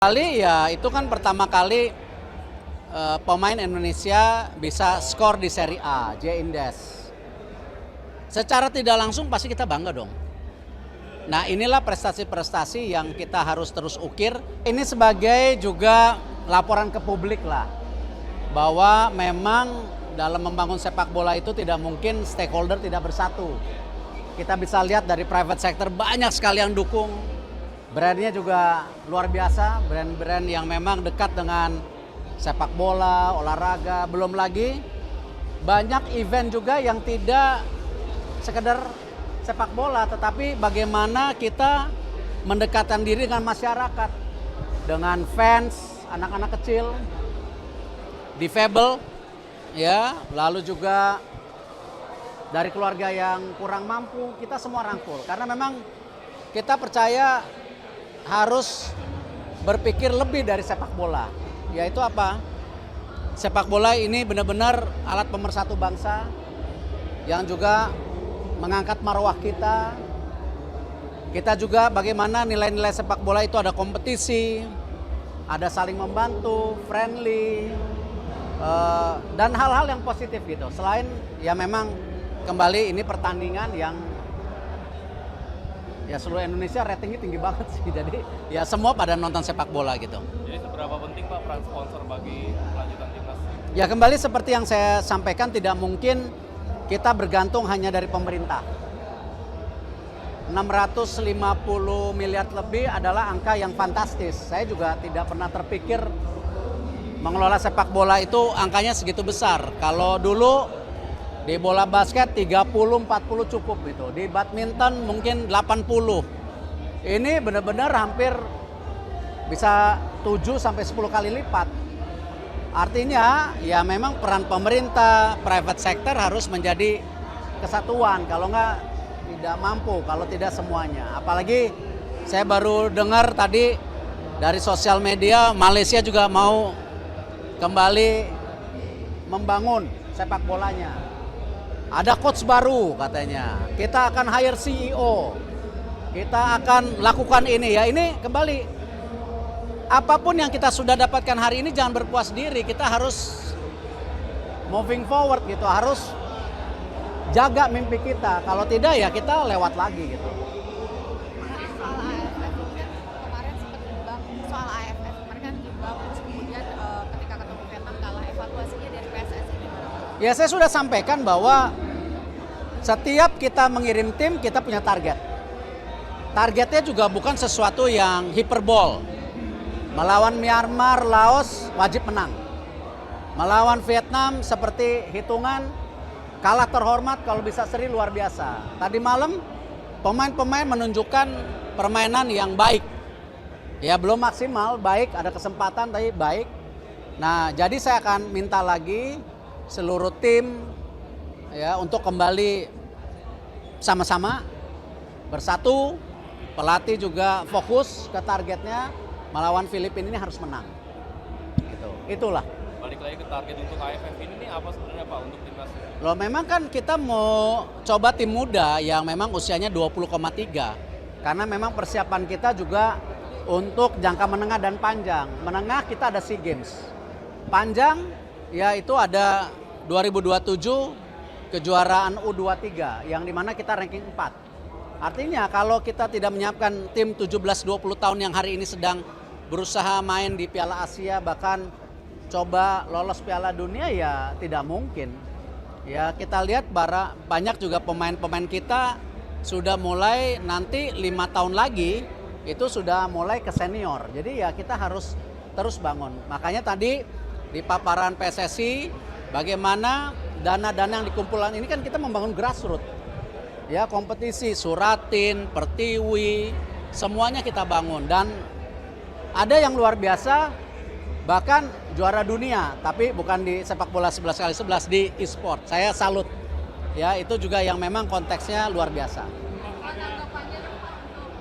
Kali ya itu kan pertama kali pemain Indonesia bisa skor di Serie A, J Indes. Secara tidak langsung pasti kita bangga dong. Nah inilah prestasi-prestasi yang kita harus terus ukir. Ini sebagai juga laporan ke publik lah. Bahwa memang dalam membangun sepak bola itu tidak mungkin stakeholder tidak bersatu. Kita bisa lihat dari private sector banyak sekali yang dukung. Brandnya juga luar biasa, brand-brand yang memang dekat dengan sepak bola, olahraga. Belum lagi banyak event juga yang tidak sekedar sepak bola, tetapi bagaimana kita mendekatkan diri dengan masyarakat, dengan fans, anak-anak kecil, difabel, ya, lalu juga dari keluarga yang kurang mampu, kita semua rangkul. Karena memang kita percaya harus berpikir lebih dari sepak bola, yaitu apa? Sepak bola ini benar-benar alat pemersatu bangsa yang juga mengangkat marwah kita. Kita juga bagaimana nilai-nilai sepak bola itu ada kompetisi, ada saling membantu, friendly, dan hal-hal yang positif gitu. Selain ya memang kembali ini pertandingan yang ya seluruh Indonesia ratingnya tinggi banget sih, jadi ya semua pada nonton sepak bola gitu. Jadi seberapa penting Pak peran sponsor bagi kelanjutan timnas? Ya kembali seperti yang saya sampaikan, tidak mungkin kita bergantung hanya dari pemerintah. 650 miliar lebih adalah angka yang fantastis. Saya juga tidak pernah terpikir mengelola sepak bola itu angkanya segitu besar. Kalau dulu di bola basket 30-40 cukup gitu. Di badminton mungkin 80. Ini benar-benar hampir bisa 7-10 kali lipat. Artinya ya memang peran pemerintah, private sector harus menjadi kesatuan. Kalau nggak tidak mampu, kalau tidak semuanya. Apalagi saya baru dengar tadi dari sosial media Malaysia juga mau kembali membangun sepak bolanya. Ada coach baru katanya, kita akan hire CEO, kita akan lakukan ini ya. Ini kembali, apapun yang kita sudah dapatkan hari ini jangan berpuas diri, kita harus moving forward gitu, harus jaga mimpi kita. Kalau tidak ya kita lewat lagi gitu. Soal AFF kemarin sempat diubah, soal AFF kemarin kan diubah, terus kemudian ketika ketemu Vietnam kalah, evaluasinya dari PSSI gimana? Ya saya sudah sampaikan bahwa setiap kita mengirim tim kita punya target. Targetnya juga bukan sesuatu yang hiperbol. Melawan Myanmar, Laos wajib menang. Melawan Vietnam seperti hitungan kalah terhormat, kalau bisa seri luar biasa. Tadi malam pemain-pemain menunjukkan permainan yang baik. Ya belum maksimal, baik, ada kesempatan tapi baik. Nah jadi saya akan minta lagi seluruh tim ya untuk kembali sama-sama bersatu, pelatih juga fokus ke targetnya, melawan Filipina ini harus menang. Gitu. Itulah. Balik lagi ke target untuk AFF ini apa sebenarnya Pak untuk timnas? Loh memang kan kita mau coba tim muda yang memang usianya 20,3. Karena memang persiapan kita juga untuk jangka menengah dan panjang. Menengah kita ada SEA Games. Panjang ya itu ada 2027 kejuaraan U23 yang dimana kita ranking 4. Artinya kalau kita tidak menyiapkan tim 17-20 tahun yang hari ini sedang berusaha main di Piala Asia, bahkan coba lolos Piala Dunia, ya tidak mungkin. Ya kita lihat banyak juga pemain-pemain kita sudah mulai nanti 5 tahun lagi itu sudah mulai ke senior. Jadi ya kita harus terus bangun. Makanya tadi di paparan PSSI bagaimana dana-dana yang dikumpulkan ini kan kita membangun grassroots. Ya kompetisi, Suratin, Pertiwi, semuanya kita bangun. Dan ada yang luar biasa, bahkan juara dunia, tapi bukan di sepak bola 11x11, di e-sport. Saya salut. Ya itu juga yang memang konteksnya luar biasa. Tanggapannya Pak untuk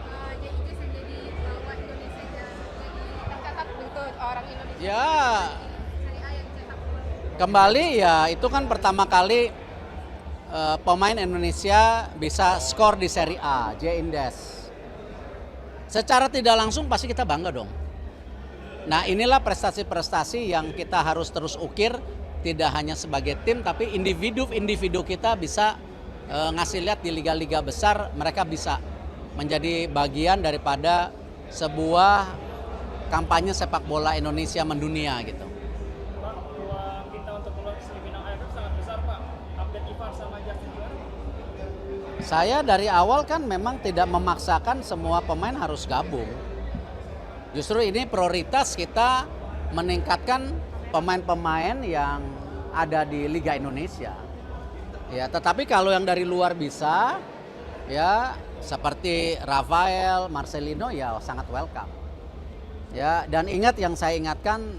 JIJ menjadi bahwa Indonesia jadi tercatat untuk orang Indonesia. Ya Serie A yang dicetak. kembali ya itu kan pertama kali pemain Indonesia bisa skor di Serie A, J Indes. Secara tidak langsung pasti kita bangga dong. Nah inilah prestasi-prestasi yang kita harus terus ukir, tidak hanya sebagai tim tapi individu kita bisa ngasih lihat di liga-liga besar mereka bisa menjadi bagian daripada sebuah kampanye sepak bola Indonesia mendunia gitu. Pak, peluang kita untuk lolos semifinal AFF sangat besar Pak. Update Ivar sama Justin gimana? Saya dari awal kan memang tidak memaksakan semua pemain harus gabung. Justru ini prioritas kita meningkatkan pemain-pemain yang ada di Liga Indonesia. Ya, tetapi kalau yang dari luar bisa, ya seperti Rafael, Marcelino ya sangat welcome. Ya, dan ingat yang saya ingatkan,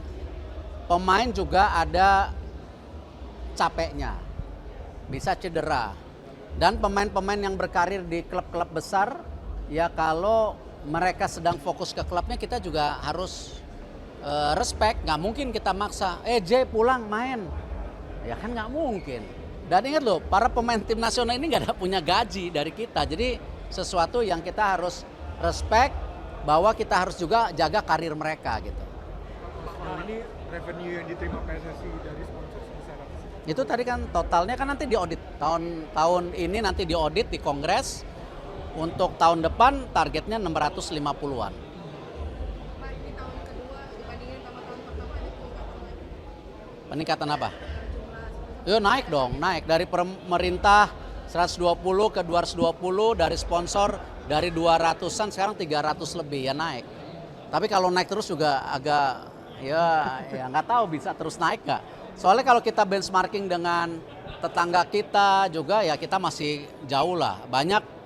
pemain juga ada capeknya, bisa cedera. Dan pemain-pemain yang berkarir di klub-klub besar, ya kalau mereka sedang fokus ke klubnya kita juga harus respect. Nggak mungkin kita maksa, J pulang main, ya kan nggak mungkin. Dan ingat loh, para pemain tim nasional ini nggak ada punya gaji dari kita. Jadi sesuatu yang kita harus respect, bahwa kita harus juga jaga karir mereka gitu. Kalau ini revenue yang diterima PSSI dari sponsor sebesar apa sih? Itu tadi kan totalnya kan nanti diaudit. Tahun ini nanti diaudit di Kongres. Untuk tahun depan targetnya 650-an. Pak, ini tahun kedua dibandingin sama tahun pertama ada peningkatan? Peningkatan apa? Yo naik dong, naik dari pemerintah 120 ke 220, dari sponsor dari 200-an sekarang 300 lebih ya naik. Tapi kalau naik terus juga agak ya nggak tahu bisa terus naik nggak. Soalnya kalau kita benchmarking dengan tetangga kita juga ya kita masih jauh lah. Banyak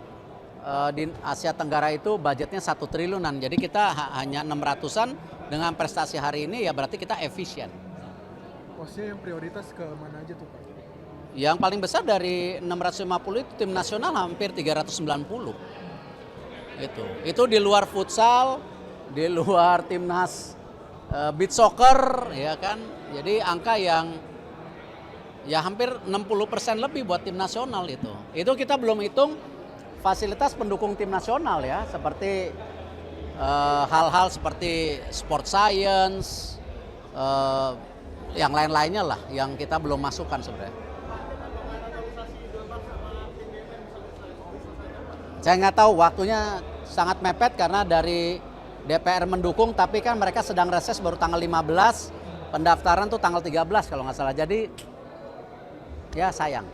di Asia Tenggara itu budgetnya 1 triliunan. Jadi kita hanya 600-an dengan prestasi hari ini ya berarti kita efisien. Posnya yang prioritas ke mana aja tuh Pak? Yang paling besar dari 650 itu tim nasional hampir 390. Itu di luar futsal, di luar timnas beach soccer ya kan. Jadi angka yang ya hampir 60% lebih buat tim nasional itu. Itu kita belum hitung fasilitas pendukung tim nasional ya, seperti hal-hal seperti sport science, yang lain-lainnya lah yang kita belum masukkan sebenarnya. Saya nggak tahu, waktunya sangat mepet karena dari DPR mendukung, tapi kan mereka sedang reses baru tanggal 15, pendaftaran tuh tanggal 13 kalau nggak salah. Jadi ya sayang.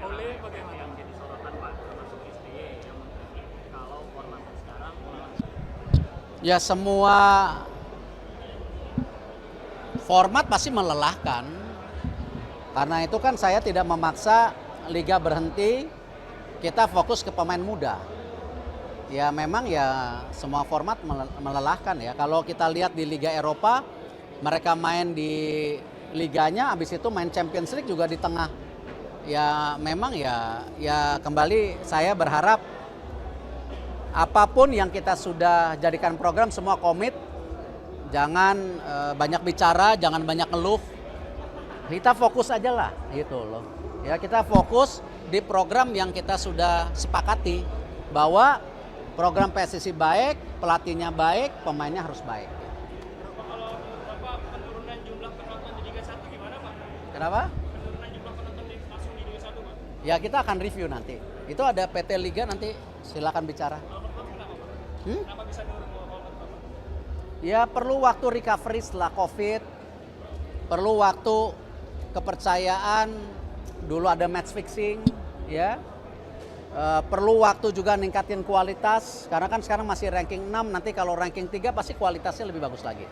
Oleh bagaimana yang jadi sorotan Pak, termasuk SBY yang kalau format sekarang Ya semua format pasti melelahkan. Karena itu kan saya tidak memaksa liga berhenti, kita fokus ke pemain muda. Ya memang ya semua format melelahkan ya. Kalau kita lihat di Liga Eropa, mereka main di liganya, habis itu main Champions League juga di tengah. Ya memang ya kembali saya berharap apapun yang kita sudah jadikan program semua komit. Jangan banyak bicara, jangan banyak ngeluh. Kita fokus aja lah gitu loh. Ya kita fokus di program yang kita sudah sepakati bahwa program PSSI baik, pelatihnya baik, pemainnya harus baik. kalau Bapak penurunan jumlah penonton di Liga 1 gimana Pak? Kenapa? Penurunan jumlah penonton langsung di Liga 1 Pak? Ya kita akan review nanti. Itu ada PT Liga nanti silakan bicara. Kenapa Pak? Kenapa bisa turun Bapak? Ya perlu waktu recovery setelah COVID, perlu waktu kepercayaan, dulu ada match fixing, ya. Perlu waktu juga ningkatin kualitas, karena kan sekarang masih ranking 6, nanti kalau ranking 3 pasti kualitasnya lebih bagus lagi.